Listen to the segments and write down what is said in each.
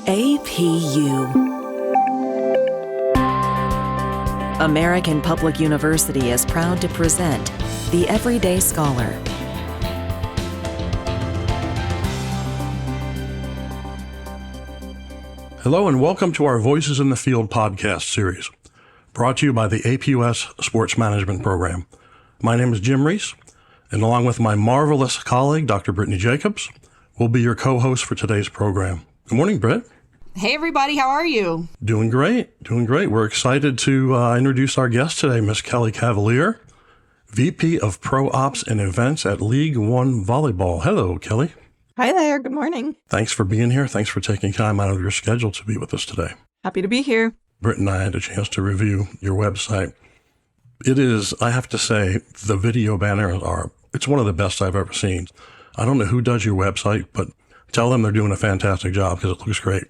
APU. American Public University is proud to present The Everyday Scholar. Hello and welcome to our Voices in the Field podcast series, brought to you by the APUS Sports Management Program. My name is Jim Reese, and along with my marvelous colleague, Dr. Brittany Jacobs, we'll be your co-host for today's program. Good morning, Britt. Hey, everybody. How are you? Doing great. We're excited to introduce our guest today, Miss Kellie Cavalier, VP of Pro Ops and Events at League One Volleyball. Hello, Kellie. Hi there. Good morning. Thanks for being here. Thanks for taking time out of your schedule to be with us today. Happy to be here. Britt and I had a chance to review your website. It is, I have to say, the video banners it's one of the best I've ever seen. I don't know who does your website, but tell them they're doing a fantastic job because it looks great.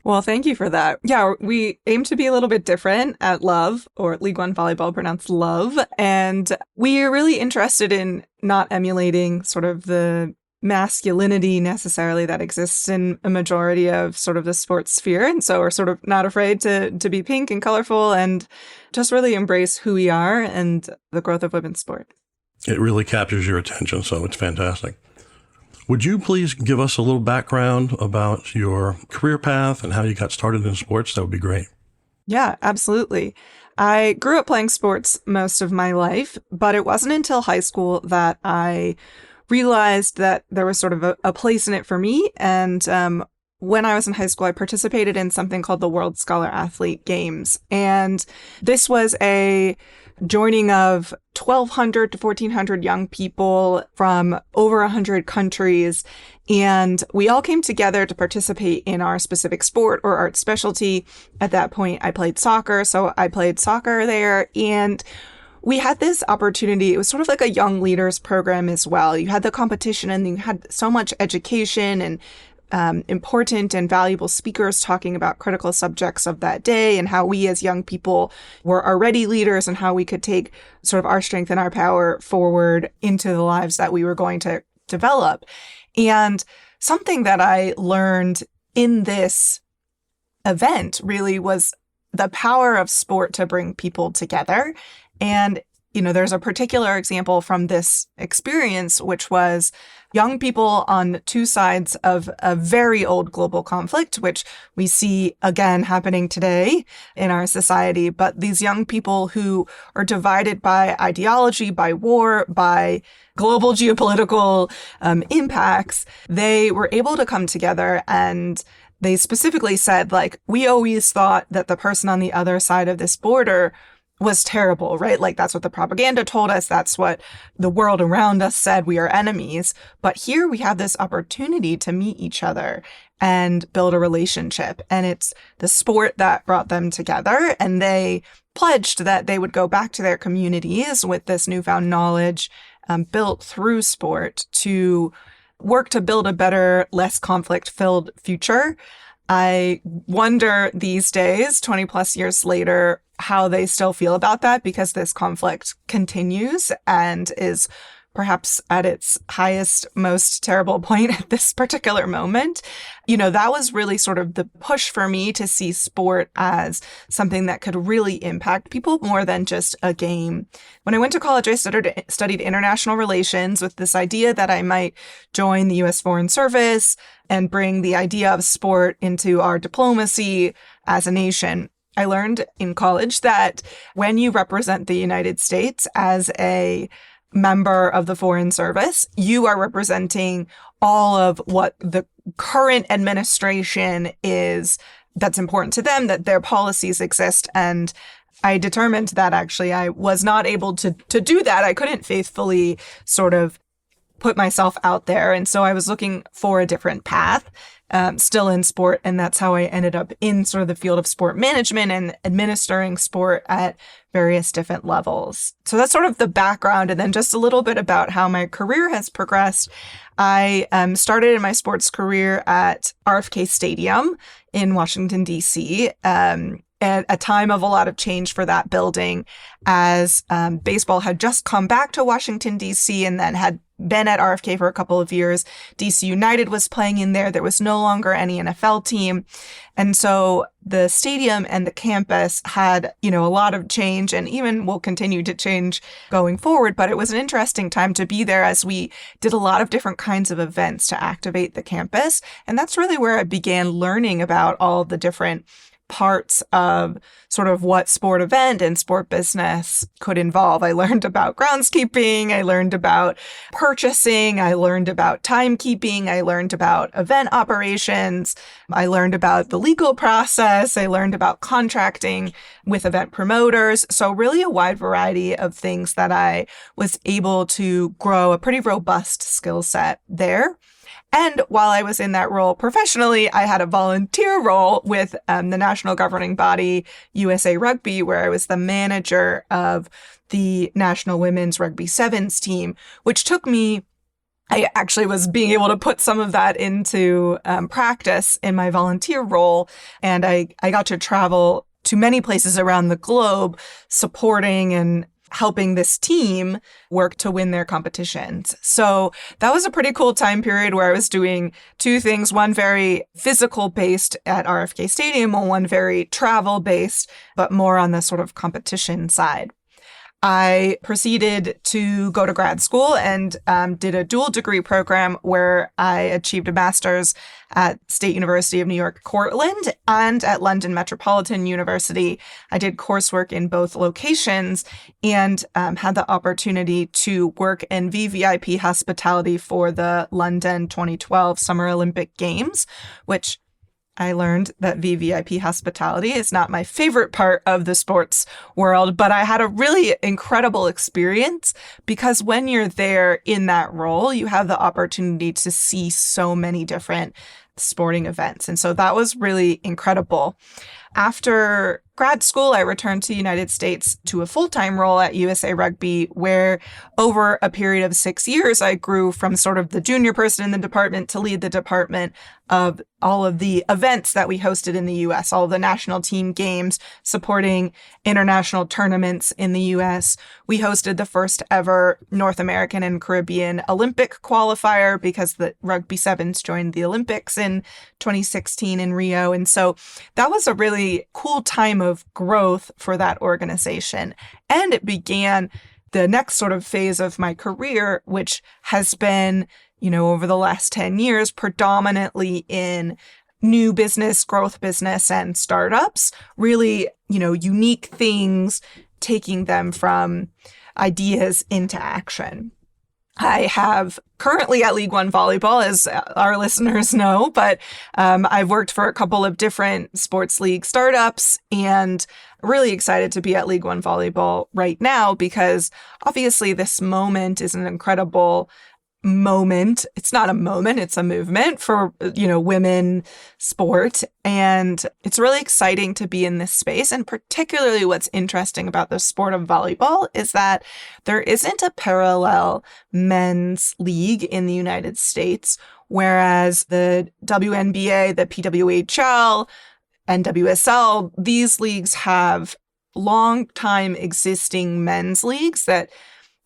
Well, thank you for that. Yeah, we aim to be a little bit different at Love, or League One Volleyball, pronounced Love. And we are really interested in not emulating sort of the masculinity necessarily that exists in a majority of sort of the sports sphere. And so we're sort of not afraid to be pink and colorful and just really embrace who we are and the growth of women's sport. It really captures your attention, so it's fantastic. Would you please give us a little background about your career path and how you got started in sports? That would be great. Yeah, absolutely. I grew up playing sports most of my life, but it wasn't until high school that I realized that there was sort of a place in it for me. And when I was in high school, I participated in something called the World Scholar Athlete Games. And this was a joining of 1,200 to 1,400 young people from over 100 countries. And we all came together to participate in our specific sport or art specialty. At that point, I played soccer. So I played soccer there. And we had this opportunity. It was sort of like a young leaders program as well. You had the competition and you had so much education and important and valuable speakers talking about critical subjects of that day and how we as young people were already leaders and how we could take sort of our strength and our power forward into the lives that we were going to develop. And something that I learned in this event really was the power of sport to bring people together. And there's a particular example from this experience, which was young people on two sides of a very old global conflict, which we see again happening today in our society. But these young people who are divided by ideology, by war, by global geopolitical impacts, they were able to come together and they specifically said, like, we always thought that the person on the other side of this border was terrible, right? Like that's what the propaganda told us. That's what the world around us said. We are enemies. But here we have this opportunity to meet each other and build a relationship. And it's the sport that brought them together. And they pledged that they would go back to their communities with this newfound knowledge built through sport to work to build a better, less conflict-filled future. I wonder these days, 20 plus years later, how they still feel about that because this conflict continues and is perhaps at its highest, most terrible point at this particular moment. That was really sort of the push for me to see sport as something that could really impact people more than just a game. When I went to college, I studied international relations with this idea that I might join the U.S. Foreign Service and bring the idea of sport into our diplomacy as a nation. I learned in college that when you represent the United States as a member of the Foreign Service, you are representing all of what the current administration is that's important to them, that their policies exist. And I determined that actually I was not able to do that. I couldn't faithfully sort of put myself out there. And so I was looking for a different path. Still in sport. And that's how I ended up in sort of the field of sport management and administering sport at various different levels. So that's sort of the background. And then just a little bit about how my career has progressed. I started in my sports career at RFK Stadium in Washington, D.C. at a time of a lot of change for that building, as baseball had just come back to Washington, D.C., and then had been at RFK for a couple of years. DC United was playing in there. There was no longer any NFL team. And so the stadium and the campus had, a lot of change, and even will continue to change going forward. But it was an interesting time to be there, as we did a lot of different kinds of events to activate the campus. And that's really where I began learning about all the different parts of sort of what sport event and sport business could involve. I learned about groundskeeping. I learned about purchasing. I learned about timekeeping. I learned about event operations. I learned about the legal process. I learned about contracting with event promoters. So really a wide variety of things that I was able to grow a pretty robust skill set there. And while I was in that role professionally, I had a volunteer role with the national governing body, USA Rugby, where I was the manager of the National Women's Rugby Sevens team, which took me, I actually was being able to put some of that into practice in my volunteer role. And I got to travel to many places around the globe supporting and helping this team work to win their competitions. So that was a pretty cool time period where I was doing two things, one very physical based at RFK Stadium and one very travel based, but more on the sort of competition side. I proceeded to go to grad school and did a dual degree program where I achieved a master's at State University of New York, Cortland, and at London Metropolitan University. I did coursework in both locations and had the opportunity to work in VVIP hospitality for the London 2012 Summer Olympic Games, which I learned that VVIP hospitality is not my favorite part of the sports world, but I had a really incredible experience because when you're there in that role, you have the opportunity to see so many different sporting events. And so that was really incredible. After grad school, I returned to the United States to a full-time role at USA Rugby, where over a period of 6 years, I grew from sort of the junior person in the department to lead the department of all of the events that we hosted in the U.S., all of the national team games, supporting international tournaments in the U.S. We hosted the first ever North American and Caribbean Olympic qualifier because the Rugby Sevens joined the Olympics in 2016 in Rio. And so that was a really cool time of growth for that organization. And it began the next sort of phase of my career, which has been, over the last 10 years, predominantly in new business, growth business, and startups, really, unique things, taking them from ideas into action. I have currently at League One Volleyball, as our listeners know, but I've worked for a couple of different sports league startups and really excited to be at League One Volleyball right now because obviously this moment is an incredible moment. It's not a moment, it's a movement for, women sport. And it's really exciting to be in this space. And particularly what's interesting about the sport of volleyball is that there isn't a parallel men's league in the United States, whereas the WNBA, the PWHL, NWSL, these leagues have long time existing men's leagues that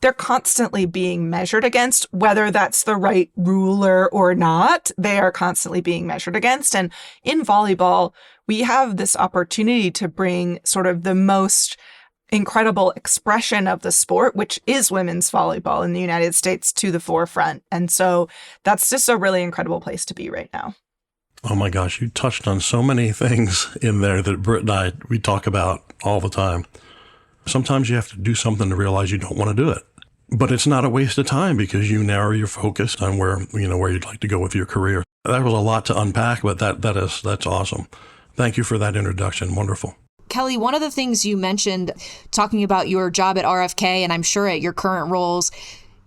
they're constantly being measured against, whether that's the right ruler or not. They are constantly being measured against. And in volleyball, we have this opportunity to bring sort of the most incredible expression of the sport, which is women's volleyball in the United States, to the forefront. And so that's just a really incredible place to be right now. Oh my gosh, you touched on so many things in there that Britt and we talk about all the time. Sometimes you have to do something to realize you don't want to do it. But it's not a waste of time because you narrow your focus on where you'd like to go with your career. That was a lot to unpack, but that's awesome. Thank you for that introduction. Wonderful. Kellie, one of the things you mentioned talking about your job at RFK, and I'm sure at your current roles,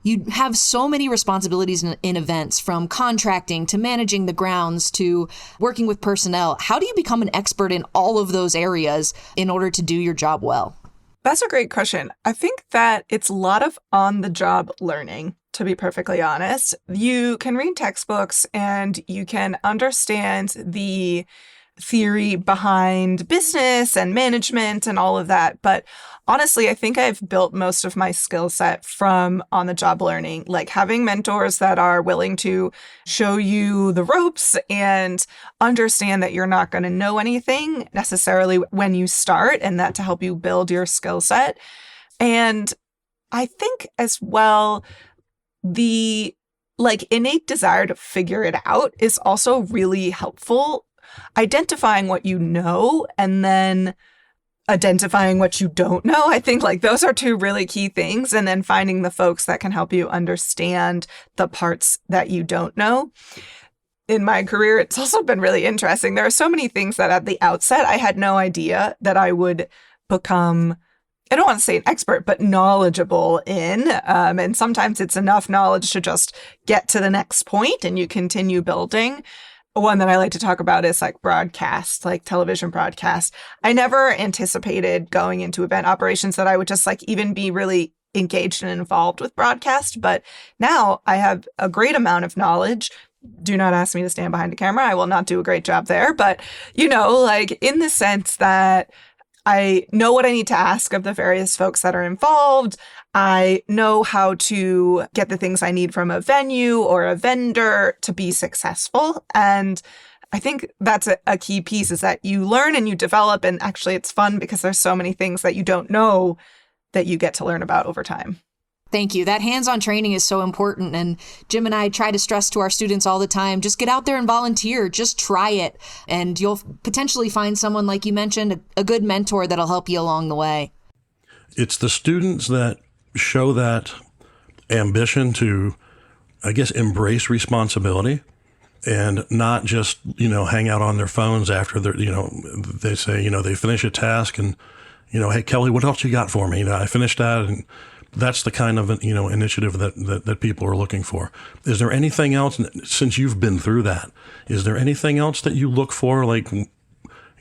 you have so many responsibilities in events, from contracting to managing the grounds to working with personnel. How do you become an expert in all of those areas in order to do your job well? That's a great question. I think that it's a lot of on-the-job learning, to be perfectly honest. You can read textbooks and you can understand the theory behind business and management and all of that. But honestly, I think I've built most of my skill set from on-the-job learning, like having mentors that are willing to show you the ropes and understand that you're not going to know anything necessarily when you start, and that to help you build your skill set. And I think as well, the innate desire to figure it out is also really helpful. Identifying what you know and then identifying what you don't know. I think those are two really key things. And then finding the folks that can help you understand the parts that you don't know. In my career, it's also been really interesting. There are so many things that at the outset, I had no idea that I would become, I don't want to say an expert, but knowledgeable in. And sometimes it's enough knowledge to just get to the next point and you continue building. One that I like to talk about is broadcast, television broadcast. I never anticipated going into event operations that I would just even be really engaged and involved with broadcast. But now I have a great amount of knowledge. Do not ask me to stand behind a camera. I will not do a great job there. But, in the sense that I know what I need to ask of the various folks that are involved. I know how to get the things I need from a venue or a vendor to be successful. And I think that's a key piece, is that you learn and you develop. And actually, it's fun because there's so many things that you don't know that you get to learn about over time. Thank you. That hands-on training is so important. And Jim and I try to stress to our students all the time, just get out there and volunteer, just try it. And you'll potentially find someone, like you mentioned, a good mentor that'll help you along the way. It's the students that show that ambition to, I guess, embrace responsibility and not just, hang out on their phones after they're, they say, they finish a task and, hey, Kelly, what else you got for me? I finished that. And that's the kind of, initiative that people are looking for. Is there anything else, since you've been through that, is there anything else that you look for, when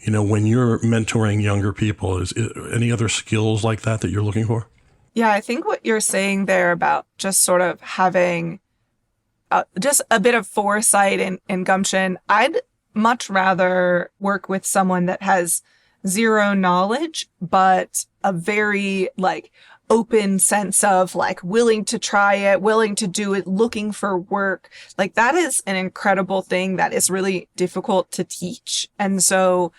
you're mentoring younger people? Is any other skills like that you're looking for? Yeah, I think what you're saying there about just sort of having just a bit of foresight and gumption, I'd much rather work with someone that has zero knowledge, but a very open sense of willing to try it, willing to do it, looking for work. That is an incredible thing that is really difficult to teach. And so,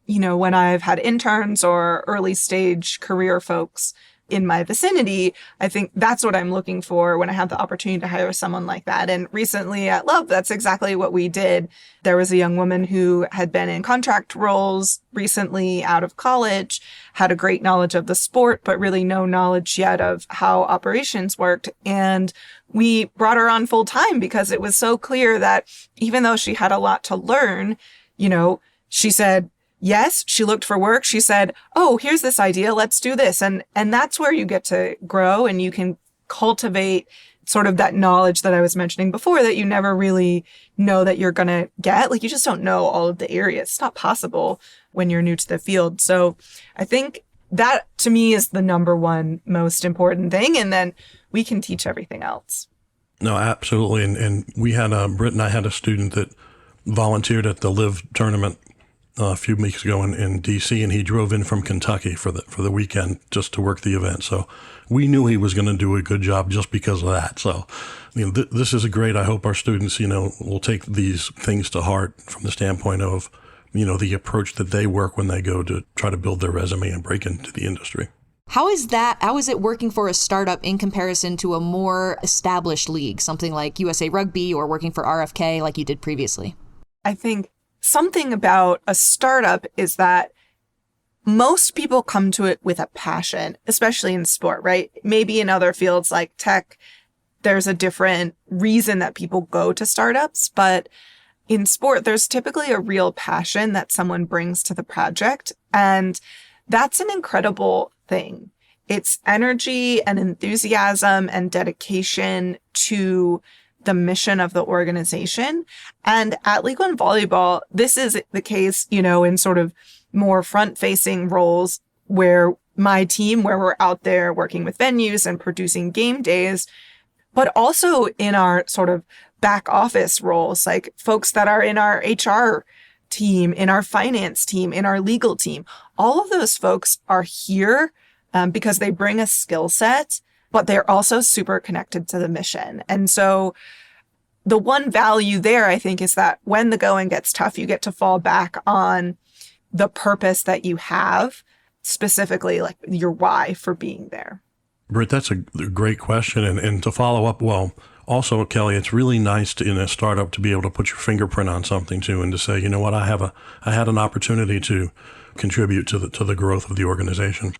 when I've had interns or early stage career folks in my vicinity, I think that's what I'm looking for when I have the opportunity to hire someone like that. And recently at Love, that's exactly what we did. There was a young woman who had been in contract roles recently out of college, had a great knowledge of the sport, but really no knowledge yet of how operations worked. And we brought her on full time because it was so clear that even though she had a lot to learn, she said, yes, she looked for work. She said, oh, here's this idea. Let's do this. And that's where you get to grow and you can cultivate sort of that knowledge that I was mentioning before that you never really know that you're going to get. You just don't know all of the areas. It's not possible when you're new to the field. So I think that to me is the number one most important thing. And then we can teach everything else. No, absolutely. And we had Britt and I had a student that volunteered at the Live tournament a few weeks ago in DC, and he drove in from Kentucky for the weekend just to work the event. So we knew he was going to do a good job just because of that. So, this is I hope our students, will take these things to heart from the standpoint of, the approach that they work when they go to try to build their resume and break into the industry. How is it working for a startup in comparison to a more established league, something like USA Rugby or working for RFK like you did previously? I think something about a startup is that most people come to it with a passion, especially in sport, right? Maybe in other fields like tech, there's a different reason that people go to startups. But in sport, there's typically a real passion that someone brings to the project. And that's an incredible thing. It's energy and enthusiasm and dedication to the mission of the organization. And at League One Volleyball, this is the case, in sort of more front-facing roles where my team, where we're out there working with venues and producing game days, but also in our sort of back office roles, like folks that are in our HR team, in our finance team, in our legal team. All of those folks are here because they bring a skill set, but they're also super connected to the mission. And so the one value there, I think, is that when the going gets tough, you get to fall back on the purpose that you have, specifically like your why for being there. Britt, that's a great question. And to follow up, well, also, Kellie, it's really nice in a startup to be able to put your fingerprint on something too, and to say, you know what, I had an opportunity to contribute to the growth of the organization.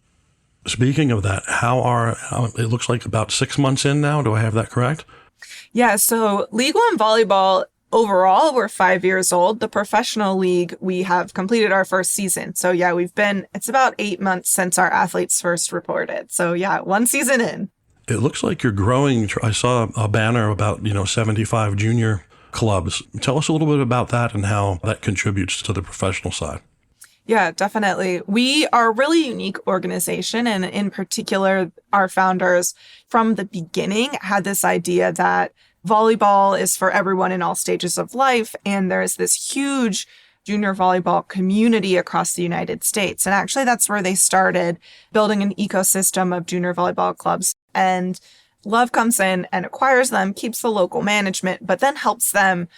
Speaking of that, it looks like about 6 months in now. Do I have that correct? Yeah. So League One Volleyball, overall, we're 5 years old. The professional league, we have completed our first season. So yeah, it's about 8 months since our athletes first reported. So yeah, 1 season in. It looks like you're growing. I saw a banner about, 75 junior clubs. Tell us a little bit about that and how that contributes to the professional side. Yeah, definitely. We are a really unique organization. And in particular, our founders from the beginning had this idea that volleyball is for everyone in all stages of life. And there's this huge junior volleyball community across the United States. And actually, that's where they started building an ecosystem of junior volleyball clubs. And Love comes in and acquires them, keeps the local management, but then helps them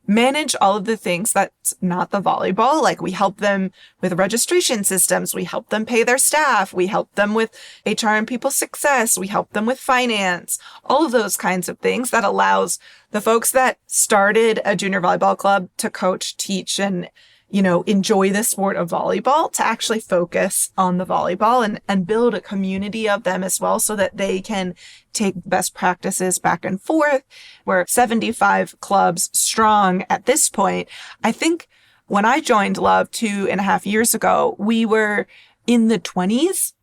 manage all of the things that's not the volleyball. Like we help them with registration systems. We help them pay their staff. We help them with HR and people success. We help them with finance, all of those kinds of things that allows the folks that started a junior volleyball club to coach, teach, and enjoy the sport of volleyball to actually focus on the volleyball and build a community of them as well so that they can take best practices back and forth. We're 75 clubs strong at this point. I think when I joined Love 2.5 years ago, we were in the 20s.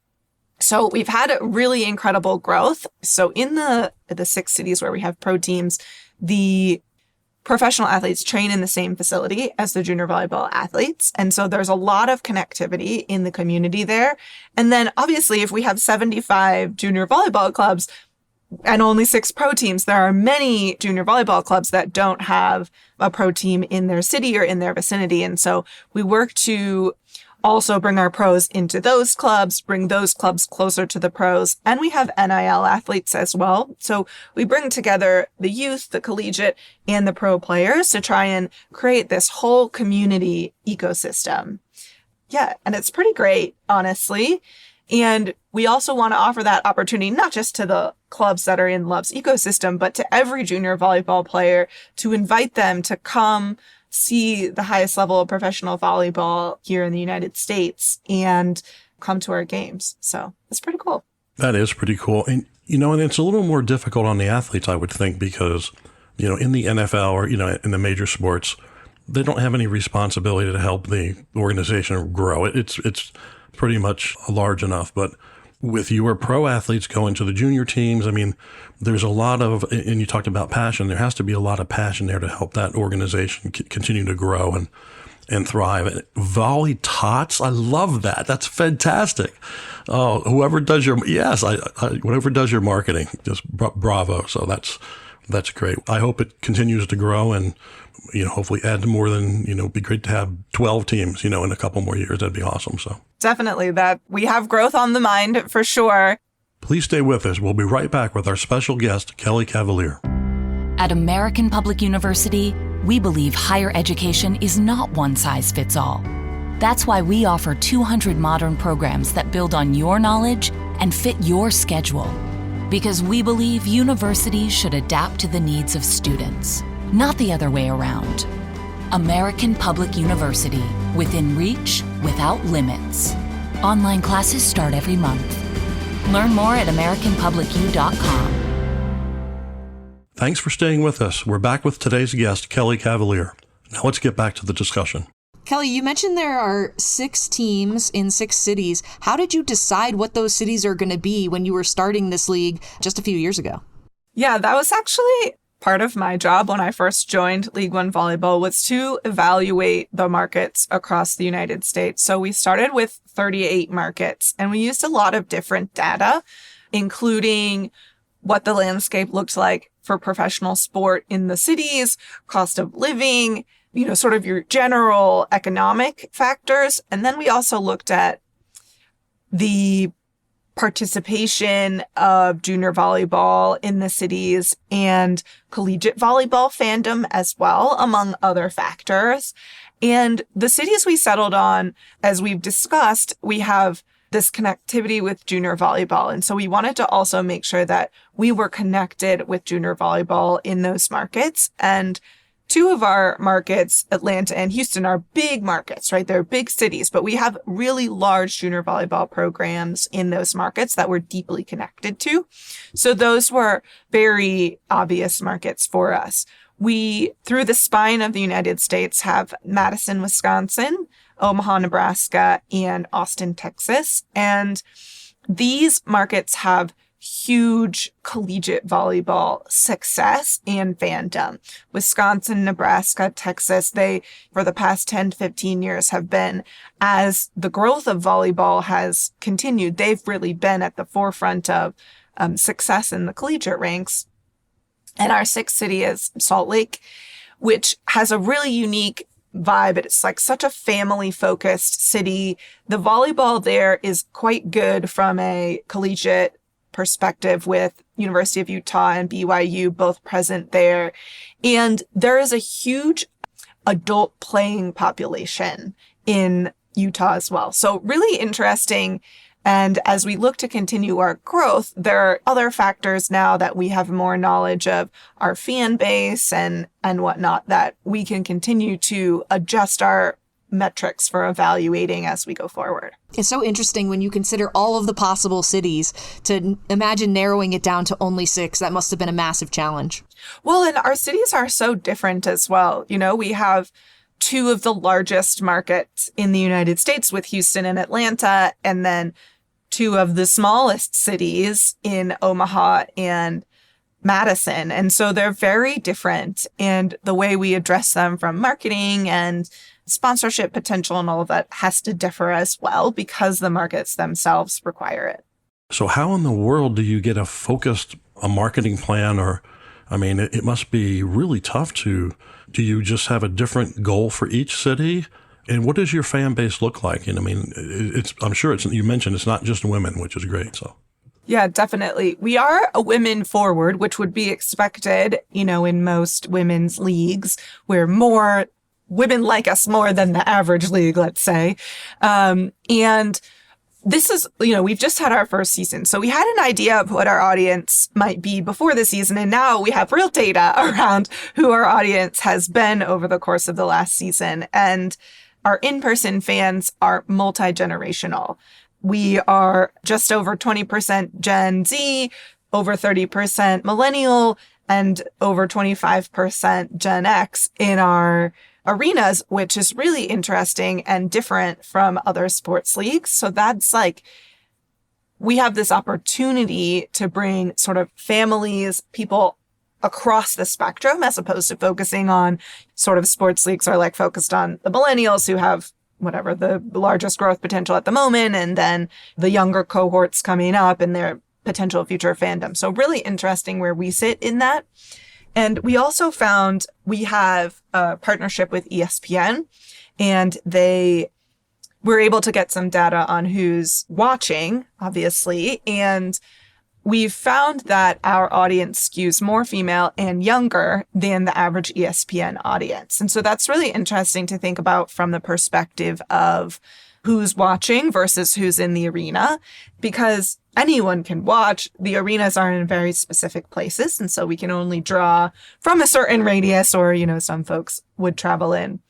So we've had a really incredible growth. So in the 6 cities where we have pro teams, the professional athletes train in the same facility as the junior volleyball athletes. And so there's a lot of connectivity in the community there. And then obviously, if we have 75 junior volleyball clubs and only 6 pro teams, there are many junior volleyball clubs that don't have a pro team in their city or in their vicinity. And so we work to also bring our pros into those clubs, bring those clubs closer to the pros. And we have NIL athletes as well. So we bring together the youth, the collegiate, and the pro players to try and create this whole community ecosystem. Yeah, and it's pretty great, honestly. And we also want to offer that opportunity not just to the clubs that are in Love's ecosystem, but to every junior volleyball player to invite them to come see the highest level of professional volleyball here in the United States and come to our games. So it's pretty cool. That is pretty cool. And, and it's a little more difficult on the athletes, I would think, because, in the NFL or, in the major sports, they don't have any responsibility to help the organization grow. It's pretty much large enough. But with your pro athletes going to the junior teams, I mean, there's a lot of, and you talked about passion, there has to be a lot of passion there to help that organization continue to grow and thrive. Volley tots, I love that. That's fantastic. Oh, whoever does your marketing, just bravo. So that's great. I hope it continues to grow and, hopefully add to more than, it'd be great to have 12 teams, in a couple more years. That'd be awesome. So definitely that we have growth on the mind for sure. Please stay with us. We'll be right back with our special guest, Kellie Cavalier. At American Public University, we believe higher education is not one size fits all. That's why we offer 200 modern programs that build on your knowledge and fit your schedule. Because we believe universities should adapt to the needs of students, not the other way around. American Public University, within reach, without limits. Online classes start every month. Learn more at AmericanPublicU.com. Thanks for staying with us. We're back with today's guest, Kellie Cavalier. Now let's get back to the discussion. Kellie, you mentioned there are 6 teams in 6 cities. How did you decide what those cities are going to be when you were starting this league just a few years ago? Yeah, that was actually part of my job when I first joined League One Volleyball, was to evaluate the markets across the United States. So we started with 38 markets and we used a lot of different data, including what the landscape looked like for professional sport in the cities, cost of living, sort of your general economic factors. And then we also looked at the participation of junior volleyball in the cities and collegiate volleyball fandom as well, among other factors. And the cities we settled on, as we've discussed, we have this connectivity with junior volleyball. And so we wanted to also make sure that we were connected with junior volleyball in those markets. And two of our markets, Atlanta and Houston, are big markets, right? They're big cities, but we have really large junior volleyball programs in those markets that we're deeply connected to. So those were very obvious markets for us. We, through the spine of the United States, have Madison, Wisconsin, Omaha, Nebraska, and Austin, Texas. And these markets have huge collegiate volleyball success and fandom. Wisconsin, Nebraska, Texas, they, for the past 10 to 15 years, have been, as the growth of volleyball has continued, they've really been at the forefront of success in the collegiate ranks. And our sixth city is Salt Lake, which has a really unique vibe. It's like such a family-focused city. The volleyball there is quite good from a collegiate perspective, with University of Utah and BYU both present there. And there is a huge adult playing population in Utah as well. So really interesting. And as we look to continue our growth, there are other factors now that we have more knowledge of our fan base and whatnot, that we can continue to adjust our metrics for evaluating as we go forward. It's so interesting when you consider all of the possible cities to imagine narrowing it down to only 6. That must have been a massive challenge. Well, and our cities are so different as well. We have 2 of the largest markets in the United States with Houston and Atlanta, and then 2 of the smallest cities in Omaha and Madison. And so they're very different. And the way we address them from marketing and sponsorship potential and all of that has to differ as well, because the markets themselves require it. So how in the world do you get a marketing plan? Or, I mean, it must be really tough do you just have a different goal for each city? And what does your fan base look like? And I mean, I'm sure you mentioned it's not just women, which is great. So. Yeah, definitely. We are a women forward, which would be expected, in most women's leagues, where more women like us more than the average league, let's say. And this is, we've just had our first season. So we had an idea of what our audience might be before the season. And now we have real data around who our audience has been over the course of the last season. And our in-person fans are multi-generational. We are just over 20% Gen Z, over 30% millennial, and over 25% Gen X in our arenas, which is really interesting and different from other sports leagues. So that's we have this opportunity to bring sort of families, people across the spectrum, as opposed to focusing on sort of sports leagues are focused on the millennials who have whatever the largest growth potential at the moment, and then the younger cohorts coming up and their potential future fandom. So really interesting where we sit in that. And we also found we have a partnership with ESPN, and they were able to get some data on who's watching, obviously. And we've found that our audience skews more female and younger than the average ESPN audience. And so that's really interesting to think about from the perspective of who's watching versus who's in the arena, because anyone can watch. The arenas are in very specific places, and so we can only draw from a certain radius, or, some folks would travel in.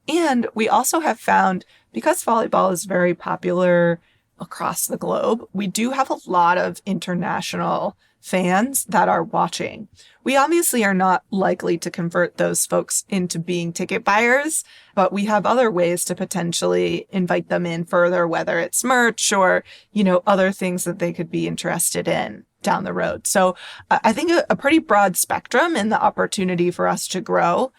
And we also have found, because volleyball is very popular across the globe, we do have a lot of international fans that are watching. We obviously are not likely to convert those folks into being ticket buyers, but we have other ways to potentially invite them in further, whether it's merch or, other things that they could be interested in down the road. So I think a pretty broad spectrum in the opportunity for us to grow.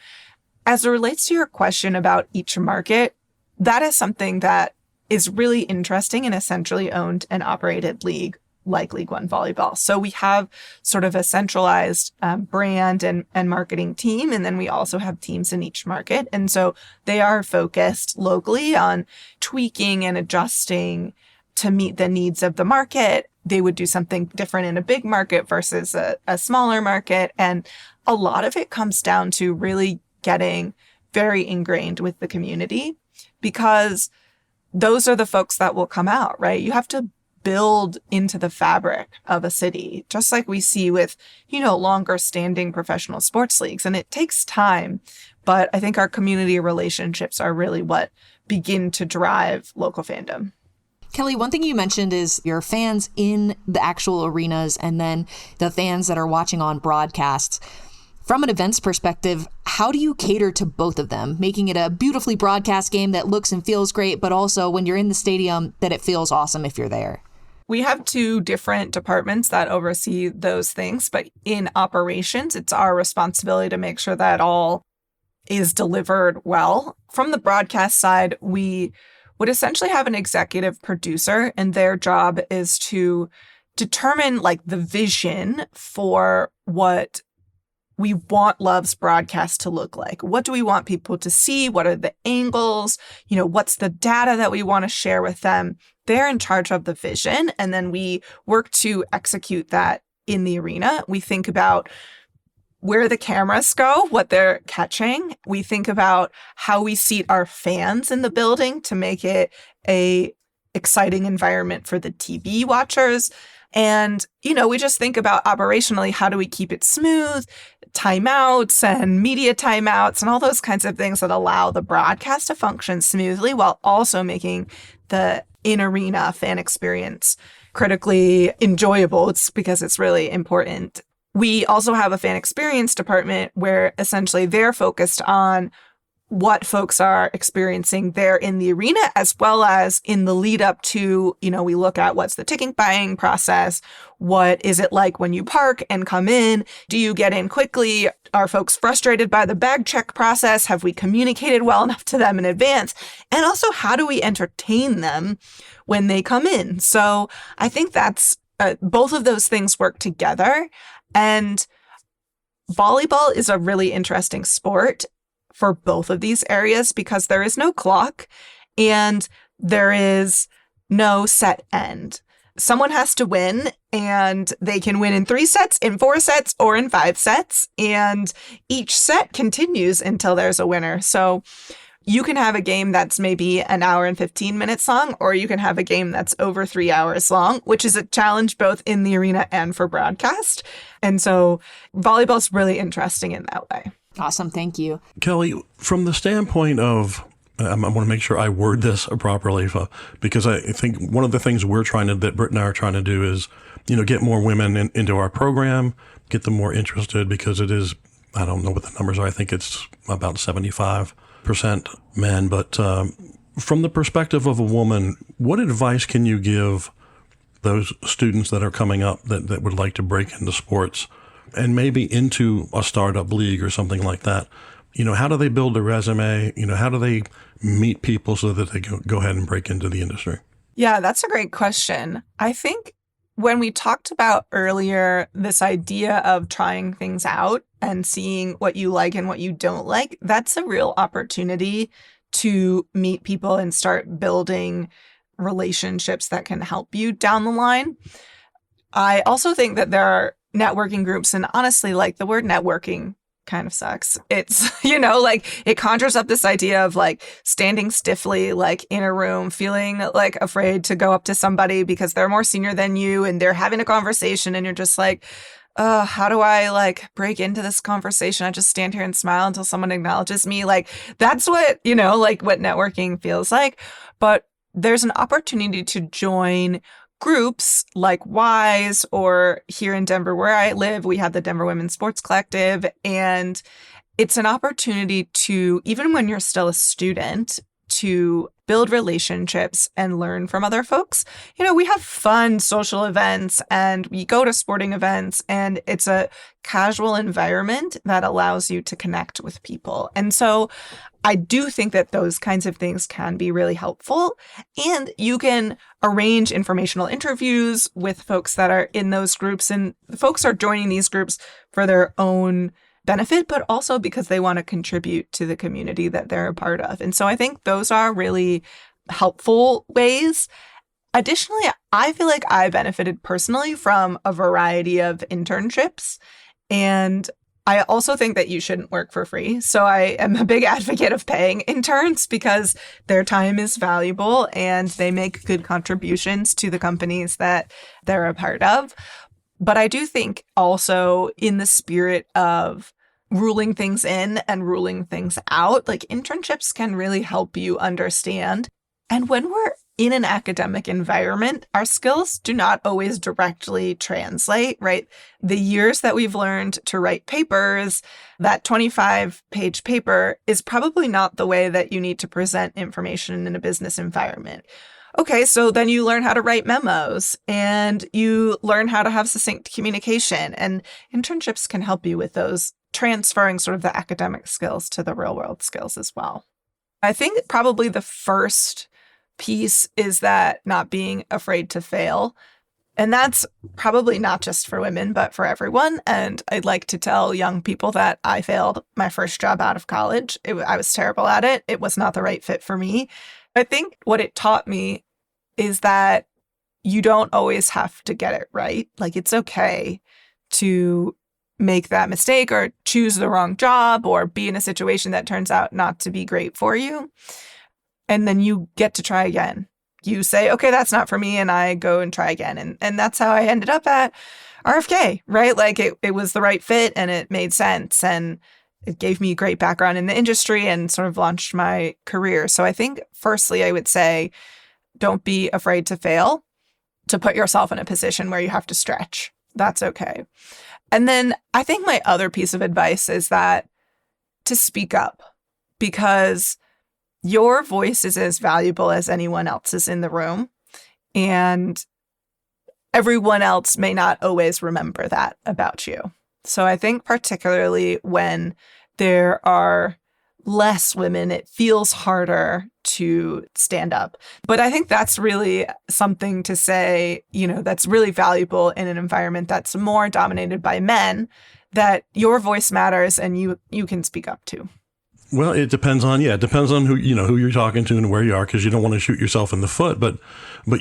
As it relates to your question about each market, that is something that is really interesting in a centrally owned and operated league. like League One Volleyball. So we have sort of a centralized brand and marketing team. And then we also have teams in each market. And so they are focused locally on tweaking and adjusting to meet the needs of the market. They would do something different in a big market versus a smaller market. And a lot of it comes down to really getting very ingrained with the community, because those are the folks that will come out, right? You have to build into the fabric of a city, just like we see with, longer standing professional sports leagues. And it takes time, but I think our community relationships are really what begin to drive local fandom. Kellie, one thing you mentioned is your fans in the actual arenas and then the fans that are watching on broadcasts. From an events perspective, how do you cater to both of them, making it a beautifully broadcast game that looks and feels great, but also when you're in the stadium that it feels awesome if you're there? We have two different departments that oversee those things, but in operations, it's our responsibility to make sure that all is delivered well. From the broadcast side, we would essentially have an executive producer, and their job is to determine the vision for what we want Love's broadcast to look like. What do we want people to see? What are the angles? What's the data that we want to share with them? They're in charge of the vision, and then we work to execute that in the arena. We think about where the cameras go, what they're catching. We think about how we seat our fans in the building to make it a exciting environment for the TV watchers. And, we just think about operationally, how do we keep it smooth, timeouts and media timeouts and all those kinds of things that allow the broadcast to function smoothly while also making the in-arena fan experience critically enjoyable. It's because it's really important. We also have a fan experience department where essentially they're focused on what folks are experiencing there in the arena, as well as in the lead up to, we look at what's the ticket buying process. What is it like when you park and come in? Do you get in quickly? Are folks frustrated by the bag check process? Have we communicated well enough to them in advance? And also, how do we entertain them when they come in? So I think that's both of those things work together. And volleyball is a really interesting sport for both of these areas because there is no clock and there is no set end. Someone has to win, and they can win in 3 sets, in 4 sets, or in 5 sets. And each set continues until there's a winner. So you can have a game that's maybe an hour and 15 minutes long, or you can have a game that's over 3 hours long, which is a challenge both in the arena and for broadcast. And so volleyball's really interesting in that way. Awesome. Thank you. Kellie, from the standpoint of, I want to make sure I word this properly, because I think one of the things that Britt and I are trying to do is, get more women into our program, get them more interested, because it is, I don't know what the numbers are. I think it's about 75% men. But from the perspective of a woman, what advice can you give those students that are coming up that would like to break into sports and maybe into a startup league or something like that? How do they build a resume? How do they meet people so that they go ahead and break into the industry? Yeah, that's a great question. I think when we talked about earlier this idea of trying things out and seeing what you like and what you don't like, that's a real opportunity to meet people and start building relationships that can help you down the line. I also think that there are networking groups, and honestly, the word networking kind of sucks. It's, it conjures up this idea of standing stiffly, in a room, feeling afraid to go up to somebody because they're more senior than you and they're having a conversation and you're just how do I break into this conversation? I just stand here and smile until someone acknowledges me. That's what, what networking feels like. But there's an opportunity to join groups like WISE, or here in Denver where I live, we have the Denver Women's Sports Collective. And it's an opportunity to, even when you're still a student, to build relationships, and learn from other folks. We have fun social events and we go to sporting events, and it's a casual environment that allows you to connect with people. And so I do think that those kinds of things can be really helpful. And you can arrange informational interviews with folks that are in those groups. And folks are joining these groups for their own benefit, but also because they want to contribute to the community that they're a part of. And so I think those are really helpful ways. Additionally, I feel like I benefited personally from a variety of internships. And I also think that you shouldn't work for free. So I am a big advocate of paying interns because their time is valuable and they make good contributions to the companies that they're a part of. But I do think also in the spirit of ruling things in and ruling things out, like internships can really help you understand. And when we're in an academic environment, our skills do not always directly translate, right? The years that we've learned to write papers, that 25-page paper is probably not the way that you need to present information in a business environment. Okay, so then you learn how to write memos and you learn how to have succinct communication, and internships can help you with those, transferring sort of the academic skills to the real world skills as well. I think probably the first piece is that not being afraid to fail. And that's probably not just for women, but for everyone. And I'd like to tell young people that I failed my first job out of college. I was terrible at it. It was not the right fit for me. I think what it taught me is that you don't always have to get it right. Like, it's okay to make that mistake or choose the wrong job or be in a situation that turns out not to be great for you. And then you get to try again. You say, okay, that's not for me. And I go and try again. And that's how I ended up at RFK, right? Like it was the right fit and it made sense. And it gave me great background in the industry and sort of launched my career. So I think firstly, I would say, don't be afraid to fail, to put yourself in a position where you have to stretch. That's okay. And then I think my other piece of advice is that to speak up, because your voice is as valuable as anyone else's in the room. And everyone else may not always remember that about you. So I think particularly when there are less women, it feels harder to stand up. But I think that's really something to say, that's really valuable in an environment that's more dominated by men, that your voice matters and you can speak up to. Well, it depends on who you're talking to and where you are, because you don't want to shoot yourself in the foot, but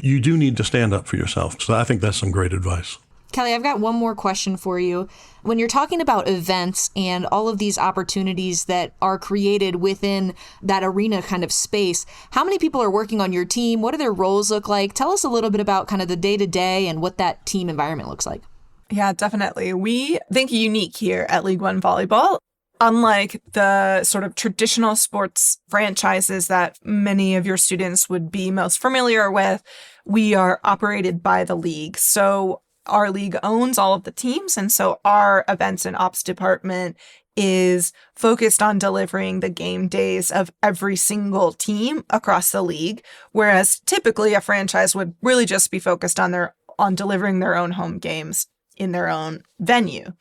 you do need to stand up for yourself. So I think that's some great advice. Kellie, I've got one more question for you. When you're talking about events and all of these opportunities that are created within that arena kind of space, how many people are working on your team? What do their roles look like? Tell us a little bit about kind of the day-to-day and what that team environment looks like. Yeah, definitely. We think unique here at League One Volleyball. Unlike the sort of traditional sports franchises that many of your students would be most familiar with, we are operated by the league. So our league owns all of the teams. And so our events and ops department is focused on delivering the game days of every single team across the league. Whereas typically a franchise would really just be focused on delivering their own home games in their own venue.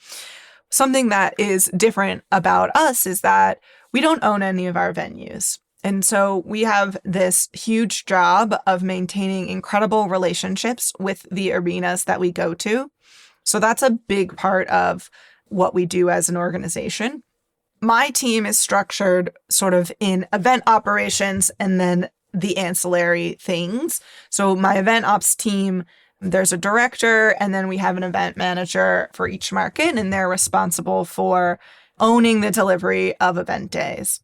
Something that is different about us is that we don't own any of our venues. And so we have this huge job of maintaining incredible relationships with the arenas that we go to. So that's a big part of what we do as an organization. My team is structured sort of in event operations and then the ancillary things. So my event ops team, there's a director, and then we have an event manager for each market, and they're responsible for owning the delivery of event days.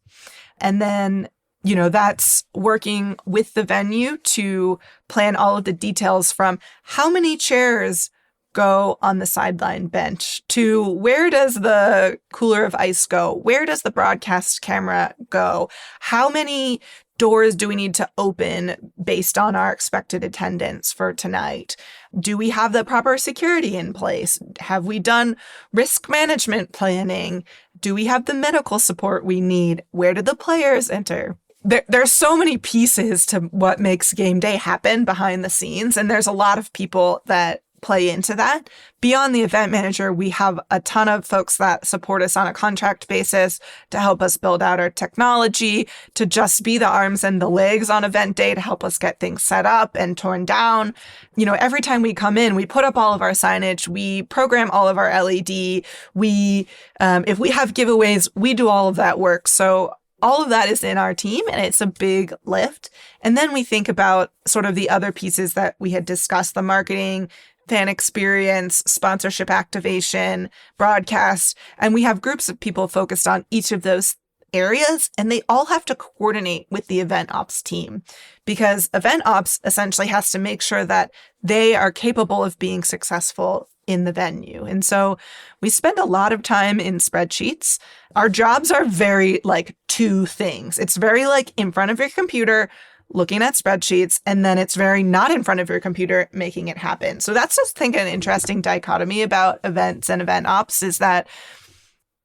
And then, that's working with the venue to plan all of the details from how many chairs go on the sideline bench to where does the cooler of ice go? Where does the broadcast camera go? How many doors do we need to open based on our expected attendance for tonight? Do we have the proper security in place? Have we done risk management planning? Do we have the medical support we need? Where do the players enter? there's so many pieces to what makes game day happen behind the scenes. And there's a lot of people that play into that. Beyond the event manager, we have a ton of folks that support us on a contract basis to help us build out our technology, to just be the arms and the legs on event day to help us get things set up and torn down. Every time we come in, we put up all of our signage, we program all of our LED, if we have giveaways, we do all of that work. So all of that is in our team, and it's a big lift. And then we think about sort of the other pieces that we had discussed, the marketing, fan experience, sponsorship activation, broadcast. And we have groups of people focused on each of those areas, and they all have to coordinate with the event ops team, because event ops essentially has to make sure that they are capable of being successful in the venue. And so we spend a lot of time in spreadsheets. Our jobs are very two things. It's very in front of your computer, looking at spreadsheets, and then it's very not in front of your computer, making it happen. So that's just, I think, an interesting dichotomy about events and event ops, is that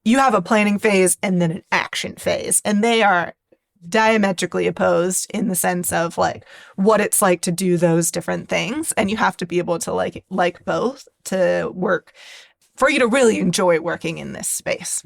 you have a planning phase and then an action phase, and they are diametrically opposed in the sense of what it's like to do those different things. And you have to be able to like both to work for you to really enjoy working in this space.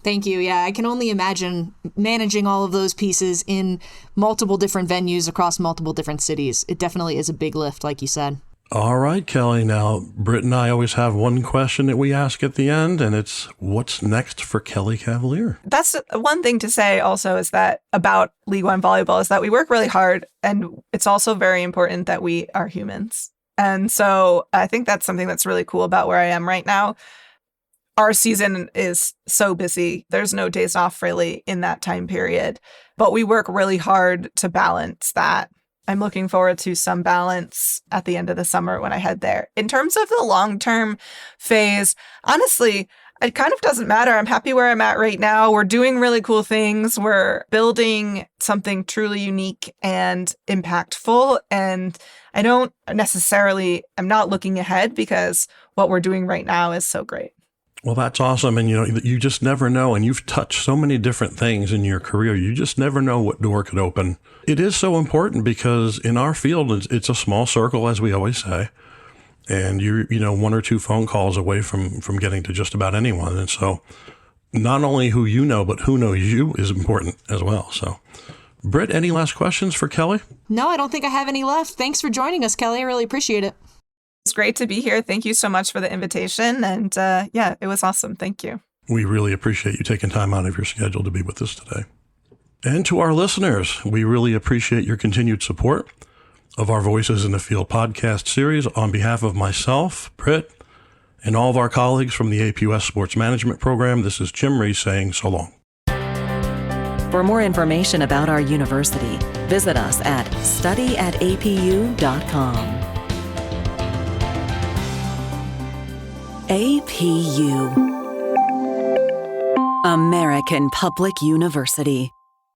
Thank you. Yeah, I can only imagine managing all of those pieces in multiple different venues across multiple different cities. It definitely is a big lift, like you said. All right, Kelly. Now, Britt and I always have one question that we ask at the end, and it's, what's next for Kellie Cavalier? That's one thing to say also, is that about League One Volleyball, is that we work really hard, and it's also very important that we are humans. And so I think that's something that's really cool about where I am right now. Our season is so busy. There's no days off really in that time period, but we work really hard to balance that. I'm looking forward to some balance at the end of the summer when I head there. In terms of the long-term phase, honestly, it kind of doesn't matter. I'm happy where I'm at right now. We're doing really cool things. We're building something truly unique and impactful. And I'm not looking ahead, because what we're doing right now is so great. Well, that's awesome. And, you just never know. And you've touched so many different things in your career. You just never know what door could open. It is so important because in our field, it's a small circle, as we always say. And you're, one or two phone calls away from getting to just about anyone. And so not only who you know, but who knows you is important as well. So, Britt, any last questions for Kellie? No, I don't think I have any left. Thanks for joining us, Kellie. I really appreciate it. It's great to be here. Thank you so much for the invitation. And it was awesome. Thank you. We really appreciate you taking time out of your schedule to be with us today. And to our listeners, we really appreciate your continued support of our Voices in the Field podcast series. On behalf of myself, Britt, and all of our colleagues from the APUS Sports Management Program, this is Jim Reese saying so long. For more information about our university, visit us at studyatapu.com. APU, American Public University.